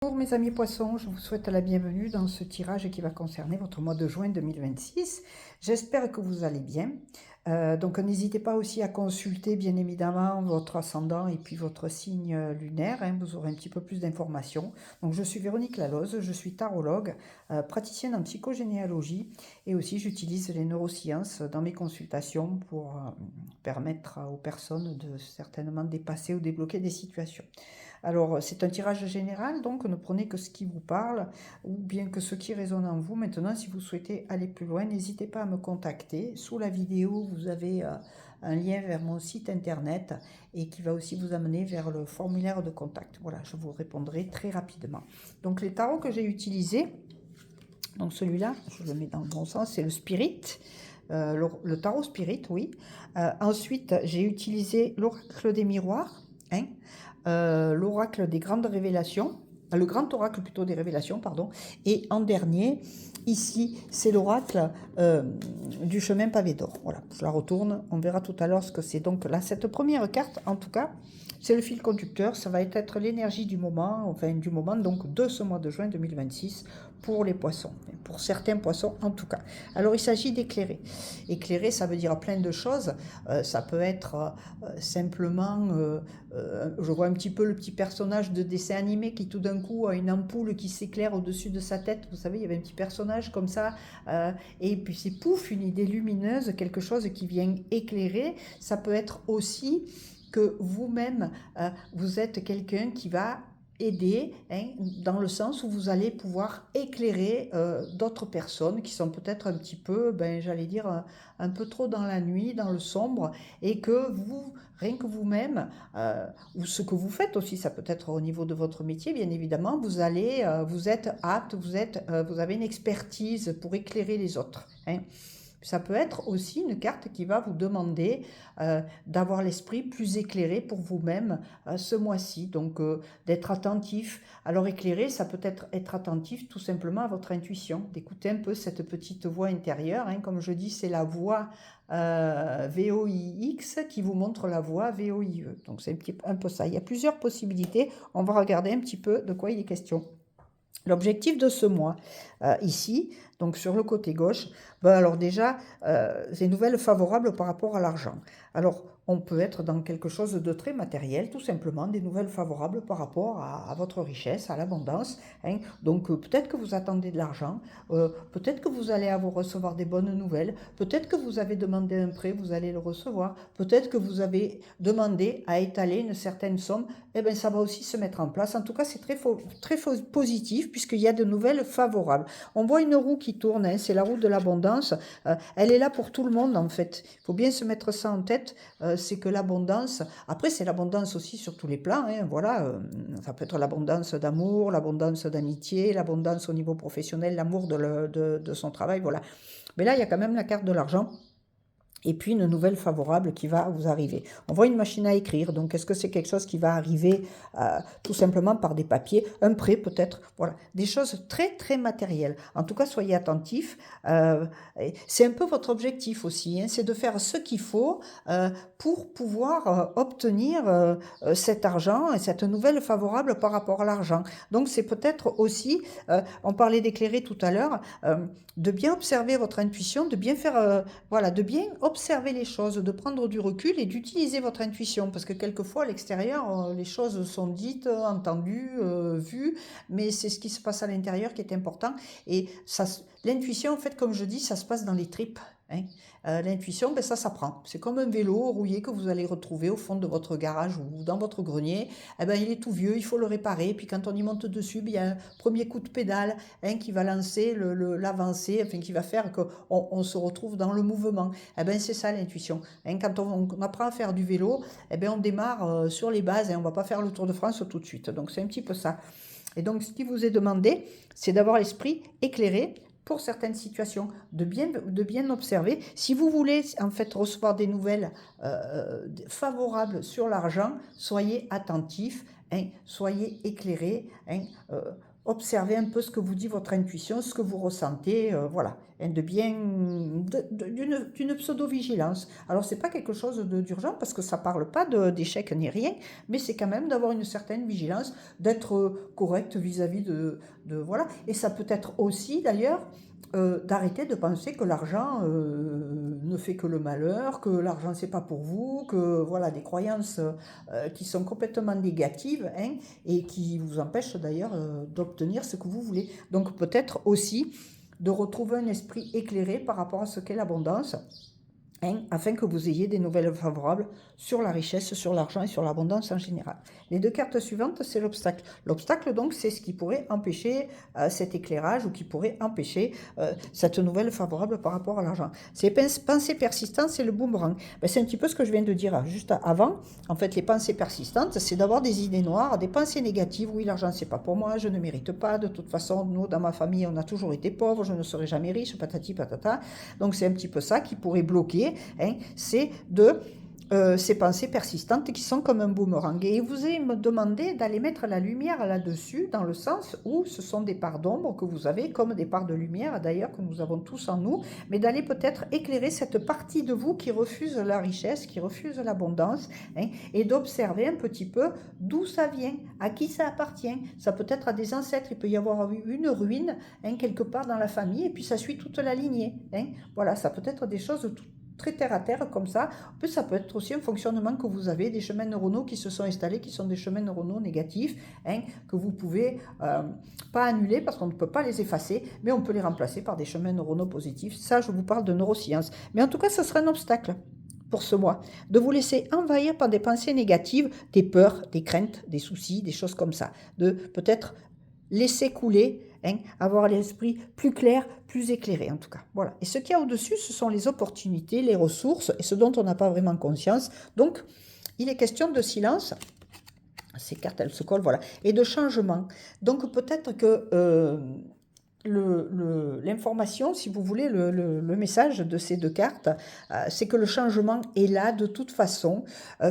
Bonjour mes amis poissons, je vous souhaite la bienvenue dans ce tirage qui va concerner votre mois de juin 2026. J'espère que vous allez bien. Donc n'hésitez pas aussi à consulter bien évidemment votre ascendant et puis votre signe lunaire, hein, vous aurez un petit peu plus d'informations. Donc je suis Véronique Laloze, je suis tarologue, praticienne en psychogénéalogie et aussi j'utilise les neurosciences dans mes consultations pour permettre aux personnes de certainement dépasser ou débloquer des situations. Alors, c'est un tirage général, donc ne prenez que ce qui vous parle ou bien que ce qui résonne en vous. Maintenant, si vous souhaitez aller plus loin, n'hésitez pas à me contacter. Sous la vidéo, vous avez un lien vers mon site internet et qui va aussi vous amener vers le formulaire de contact. Voilà, je vous répondrai très rapidement. Donc, les tarots que j'ai utilisés, donc celui-là, je le mets dans le bon sens, c'est le Spirit. Le tarot Spirit, oui. Ensuite, j'ai utilisé l'oracle des miroirs, hein, l'oracle des grandes révélations, le grand oracle plutôt des révélations, pardon. Et en dernier, ici, c'est l'oracle du chemin pavé d'or. Voilà, je la retourne, on verra tout à l'heure ce que c'est. Donc là, cette première carte, en tout cas, c'est le fil conducteur, ça va être l'énergie du moment, enfin du moment donc de ce mois de juin 2026 pour les poissons, pour certains poissons en tout cas. Alors il s'agit d'éclairer. Éclairer, ça veut dire plein de choses. Ça peut être simplement, je vois un petit peu le petit personnage de dessin animé qui tout d'un coup a une ampoule qui s'éclaire au-dessus de sa tête. Vous savez, il y avait un petit personnage comme ça, et puis c'est pouf, une idée lumineuse, quelque chose qui vient éclairer. Ça peut être aussi que vous-même, vous êtes quelqu'un qui va aider, hein, dans le sens où vous allez pouvoir éclairer d'autres personnes qui sont peut-être un petit peu, j'allais dire, un peu trop dans la nuit, dans le sombre, et que vous, rien que vous-même, ou ce que vous faites aussi, ça peut être au niveau de votre métier, bien évidemment, vous allez, vous êtes apte, vous avez une expertise pour éclairer les autres, hein. Ça peut être aussi une carte qui va vous demander d'avoir l'esprit plus éclairé pour vous-même ce mois-ci, donc d'être attentif. Alors éclairé, ça peut être attentif tout simplement à votre intuition, d'écouter un peu cette petite voix intérieure, hein. Comme je dis, c'est la voix VOIX qui vous montre la voix VOIE. Donc c'est un peu ça. Il y a plusieurs possibilités. On va regarder un petit peu de quoi il est question. L'objectif de ce mois, ici, donc sur le côté gauche, alors déjà, c'est une nouvelle favorable par rapport à l'argent. Alors, on peut être dans quelque chose de très matériel, tout simplement, des nouvelles favorables par rapport à votre richesse, à l'abondance, hein. Donc, peut-être que vous attendez de l'argent, peut-être que vous allez recevoir des bonnes nouvelles, peut-être que vous avez demandé un prêt, vous allez le recevoir, peut-être que vous avez demandé à étaler une certaine somme, eh bien, ça va aussi se mettre en place. En tout cas, c'est très positif puisqu'il y a de nouvelles favorables. On voit une roue qui tourne, hein, c'est la roue de l'abondance. Elle est là pour tout le monde, en fait. Il faut bien se mettre ça en tête. C'est que l'abondance, après, c'est l'abondance aussi sur tous les plans, hein, voilà. Ça peut être l'abondance d'amour, l'abondance d'amitié, l'abondance au niveau professionnel, l'amour de son travail, voilà. Mais là, il y a quand même la carte de l'argent. Et puis une nouvelle favorable qui va vous arriver. On voit une machine à écrire, donc est-ce que c'est quelque chose qui va arriver tout simplement par des papiers, un prêt peut-être, voilà, des choses très très matérielles. En tout cas, soyez attentifs. C'est un peu votre objectif aussi, hein, c'est de faire ce qu'il faut pour pouvoir obtenir cet argent et cette nouvelle favorable par rapport à l'argent. Donc c'est peut-être aussi, on parlait d'éclairer tout à l'heure, de bien observer votre intuition, de bien faire, voilà, de bien observer les choses, de prendre du recul et d'utiliser votre intuition. Parce que quelquefois, à l'extérieur, les choses sont dites, entendues, vues, mais c'est ce qui se passe à l'intérieur qui est important. Et l'intuition, en fait, comme je dis, ça se passe dans les tripes, hein. L'intuition, ça s'apprend. C'est comme un vélo rouillé que vous allez retrouver au fond de votre garage ou dans votre grenier. Il est tout vieux, il faut le réparer. Puis quand on y monte dessus, il y a un premier coup de pédale, hein, qui va lancer l'avancée, enfin, qui va faire qu'on se retrouve dans le mouvement. C'est ça l'intuition, hein. Quand on apprend à faire du vélo, on démarre sur les bases et on ne va pas faire le Tour de France tout de suite. Donc c'est un petit peu ça. Et donc ce qui vous est demandé, c'est d'avoir l'esprit éclairé pour certaines situations, de bien observer. Si vous voulez en fait recevoir des nouvelles favorables sur l'argent, soyez attentifs, hein, soyez éclairés, hein, observez un peu ce que vous dit votre intuition, ce que vous ressentez, voilà, hein, de bien, d'une pseudo-vigilance. Alors, c'est pas quelque chose d'urgent parce que ça parle pas d'échec ni rien, mais c'est quand même d'avoir une certaine vigilance, d'être correct vis-à-vis voilà. Et ça peut être aussi, d'ailleurs, d'arrêter de penser que l'argent ne fait que le malheur, que l'argent c'est pas pour vous, que voilà, des croyances qui sont complètement négatives, hein, et qui vous empêchent d'ailleurs d'obtenir ce que vous voulez. Donc peut-être aussi de retrouver un esprit éclairé par rapport à ce qu'est l'abondance, hein, afin que vous ayez des nouvelles favorables sur la richesse, sur l'argent et sur l'abondance en général. Les deux cartes suivantes, c'est l'obstacle. L'obstacle, donc, c'est ce qui pourrait empêcher cet éclairage ou qui pourrait empêcher cette nouvelle favorable par rapport à l'argent. Ces pensées persistantes, c'est le boomerang. Ben, c'est un petit peu ce que je viens de dire juste avant. En fait, les pensées persistantes, c'est d'avoir des idées noires, des pensées négatives. Oui, l'argent, c'est pas pour moi, je ne mérite pas. De toute façon, nous, dans ma famille, on a toujours été pauvres, je ne serai jamais riche, patati patata. Donc, c'est un petit peu ça qui pourrait bloquer. Hein, c'est de ces pensées persistantes qui sont comme un boomerang. Et vous allez me demander d'aller mettre la lumière là-dessus, dans le sens où ce sont des parts d'ombre que vous avez, comme des parts de lumière d'ailleurs que nous avons tous en nous, mais d'aller peut-être éclairer cette partie de vous qui refuse la richesse, qui refuse l'abondance, hein, et d'observer un petit peu d'où ça vient, à qui ça appartient. Ça peut être à des ancêtres, il peut y avoir eu une ruine, hein, quelque part dans la famille, et puis ça suit toute la lignée. Hein. Voilà, ça peut être des choses très terre à terre comme ça. En plus, ça peut être aussi un fonctionnement que vous avez, des chemins neuronaux qui se sont installés, qui sont des chemins neuronaux négatifs, hein, que vous pouvez pas annuler parce qu'on ne peut pas les effacer, mais on peut les remplacer par des chemins neuronaux positifs. Ça, je vous parle de neurosciences. Mais en tout cas, ce serait un obstacle pour ce mois, de vous laisser envahir par des pensées négatives, des peurs, des craintes, des soucis, des choses comme ça. De peut-être laisser couler, hein, avoir l'esprit plus clair, plus éclairé en tout cas. Voilà. Et ce qu'il y a au-dessus, ce sont les opportunités, les ressources et ce dont on n'a pas vraiment conscience. Donc, il est question de silence. Ces cartes, elles se collent, voilà. Et de changement. Donc, peut-être que l'information, si vous voulez, le message de ces deux cartes, c'est que le changement est là de toute façon,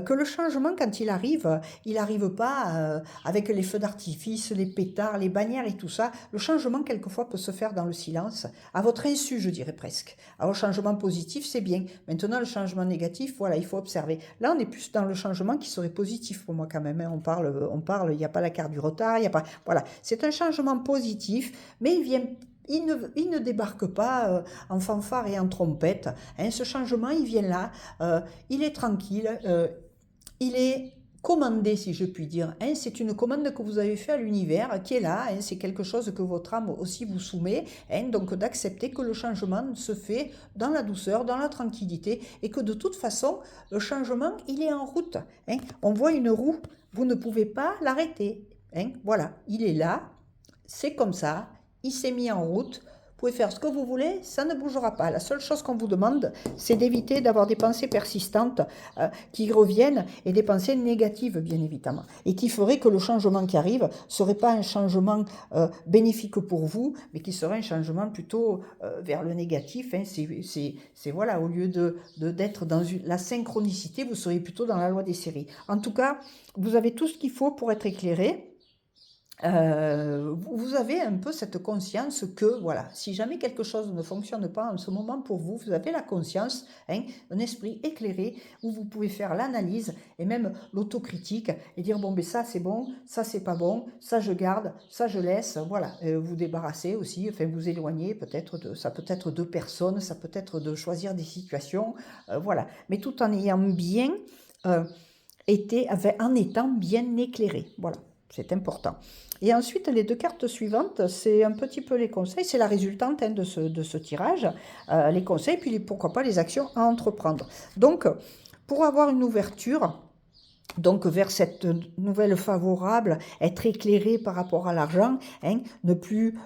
que le changement, quand il arrive pas avec les feux d'artifice, les pétards, les bannières et tout ça. Le changement, quelquefois, peut se faire dans le silence, à votre insu, je dirais presque. Alors, le changement positif, c'est bien. Maintenant, le changement négatif, voilà, il faut observer. Là, on est plus dans le changement qui serait positif pour moi quand même. Hein. On parle, il n'y a pas la carte du retard, il n'y a pas... Voilà, c'est un changement positif, mais il ne débarque pas en fanfare et en trompette. Hein. Ce changement, il vient là, il est tranquille, il est commandé, si je puis dire. Hein. C'est une commande que vous avez faite à l'univers, qui est là. Hein. C'est quelque chose que votre âme aussi vous soumet. Hein. Donc d'accepter que le changement se fait dans la douceur, dans la tranquillité, et que de toute façon, le changement, il est en route. Hein. On voit une roue, vous ne pouvez pas l'arrêter. Hein. Voilà, il est là, c'est comme ça. Il s'est mis en route, vous pouvez faire ce que vous voulez, ça ne bougera pas. La seule chose qu'on vous demande, c'est d'éviter d'avoir des pensées persistantes qui reviennent et des pensées négatives, bien évidemment, et qui feraient que le changement qui arrive ne serait pas un changement bénéfique pour vous, mais qui serait un changement plutôt vers le négatif. Hein. C'est voilà, au lieu d'être dans la synchronicité, vous seriez plutôt dans la loi des séries. En tout cas, vous avez tout ce qu'il faut pour être éclairé. Vous avez un peu cette conscience que, voilà, si jamais quelque chose ne fonctionne pas en ce moment pour vous, vous avez la conscience, hein, un esprit éclairé où vous pouvez faire l'analyse et même l'autocritique et dire, bon, ben ça c'est bon, ça c'est pas bon, ça je garde, ça je laisse, voilà, vous débarrasser aussi, enfin vous éloigner peut-être ça peut être de personnes, ça peut être de choisir des situations, voilà, mais tout en ayant bien en étant bien éclairé, voilà, c'est important. Et ensuite, les deux cartes suivantes, c'est un petit peu les conseils, c'est la résultante hein, de ce tirage, les conseils, puis pourquoi pas les actions à entreprendre. Donc, pour avoir une ouverture, donc vers cette nouvelle favorable, être éclairé par rapport à l'argent, hein, ne plus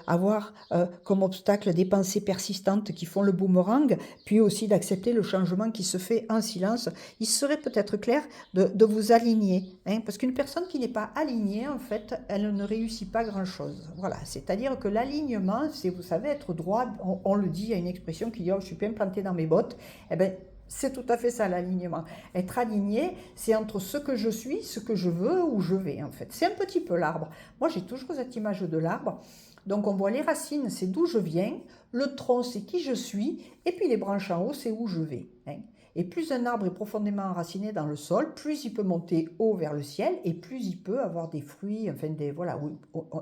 avoir comme obstacle des pensées persistantes qui font le boomerang, puis aussi d'accepter le changement qui se fait en silence, il serait peut-être clair de vous aligner, hein, parce qu'une personne qui n'est pas alignée, en fait, elle ne réussit pas grand-chose. Voilà, c'est-à-dire que l'alignement, c'est, vous savez, être droit, on le dit, il y a une expression qui dit « oh, je suis bien planté dans mes bottes », eh bien, C'est tout à fait ça l'alignement. Être aligné, c'est entre ce que je suis, ce que je veux, où je vais en fait. C'est un petit peu l'arbre. Moi j'ai toujours cette image de l'arbre. Donc on voit les racines, c'est d'où je viens, le tronc, c'est qui je suis, et puis les branches en haut, c'est où je vais, hein. Et plus un arbre est profondément enraciné dans le sol, plus il peut monter haut vers le ciel, et plus il peut avoir des fruits, enfin voilà, où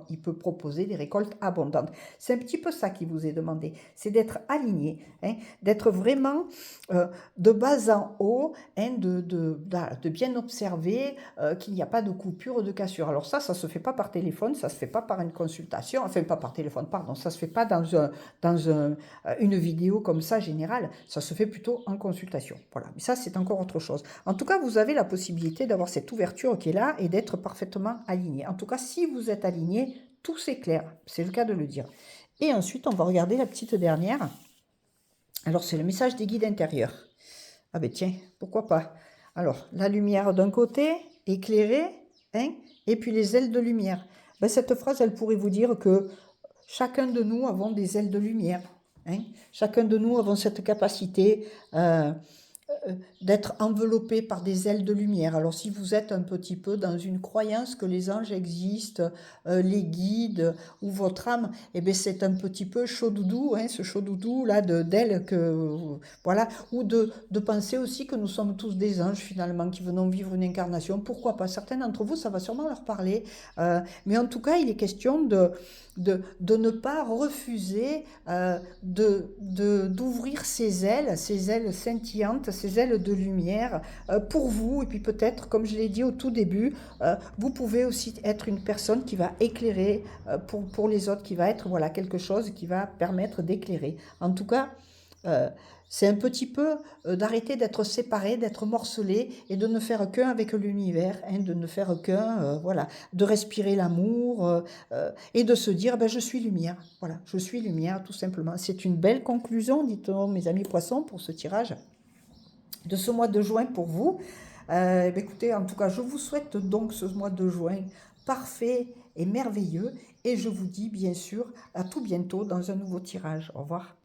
il peut proposer des récoltes abondantes. C'est un petit peu ça qui vous est demandé, c'est d'être aligné, hein, d'être vraiment de bas en haut, hein, de bien observer qu'il n'y a pas de coupure, de cassure. Alors ça se fait pas par téléphone, ça se fait pas par une consultation, enfin pas par téléphone, pardon, ça se fait pas dans une vidéo comme ça générale, ça se fait plutôt en consultation. Voilà, mais ça c'est encore autre chose. En tout cas, vous avez la possibilité d'avoir cette ouverture qui est là et d'être parfaitement aligné. En tout cas, si vous êtes aligné, tout s'éclaire, c'est le cas de le dire. Et ensuite, on va regarder la petite dernière. Alors, c'est le message des guides intérieurs. Ah ben tiens, pourquoi pas. Alors, la lumière d'un côté, éclairée, hein, et puis les ailes de lumière. Ben, cette phrase, elle pourrait vous dire que chacun de nous avons des ailes de lumière, hein. Chacun de nous avons cette capacité d'être enveloppé par des ailes de lumière. Alors si vous êtes un petit peu dans une croyance que les anges existent, les guides ou votre âme, eh bien c'est un petit peu chaud doudou, hein, ce chaud doudou là d'ailes que voilà, ou de penser aussi que nous sommes tous des anges finalement qui venons vivre une incarnation. Pourquoi pas? Certains d'entre vous, ça va sûrement leur parler, mais en tout cas il est question de ne pas refuser d'ouvrir ses ailes scintillantes, ses ailes de lumière pour vous. Et puis peut-être, comme je l'ai dit au tout début, vous pouvez aussi être une personne qui va éclairer pour les autres, qui va être voilà, quelque chose qui va permettre d'éclairer. En tout cas, c'est un petit peu d'arrêter d'être séparé, d'être morcelé et de ne faire qu'un avec l'univers, hein, de ne faire qu'un, voilà, de respirer l'amour et de se dire, ben, je suis lumière, voilà, je suis lumière tout simplement. C'est une belle conclusion, dites-moi mes amis poissons, pour ce tirage de ce mois de juin pour vous. Ben, écoutez, en tout cas, je vous souhaite donc ce mois de juin parfait et merveilleux et je vous dis bien sûr à tout bientôt dans un nouveau tirage. Au revoir.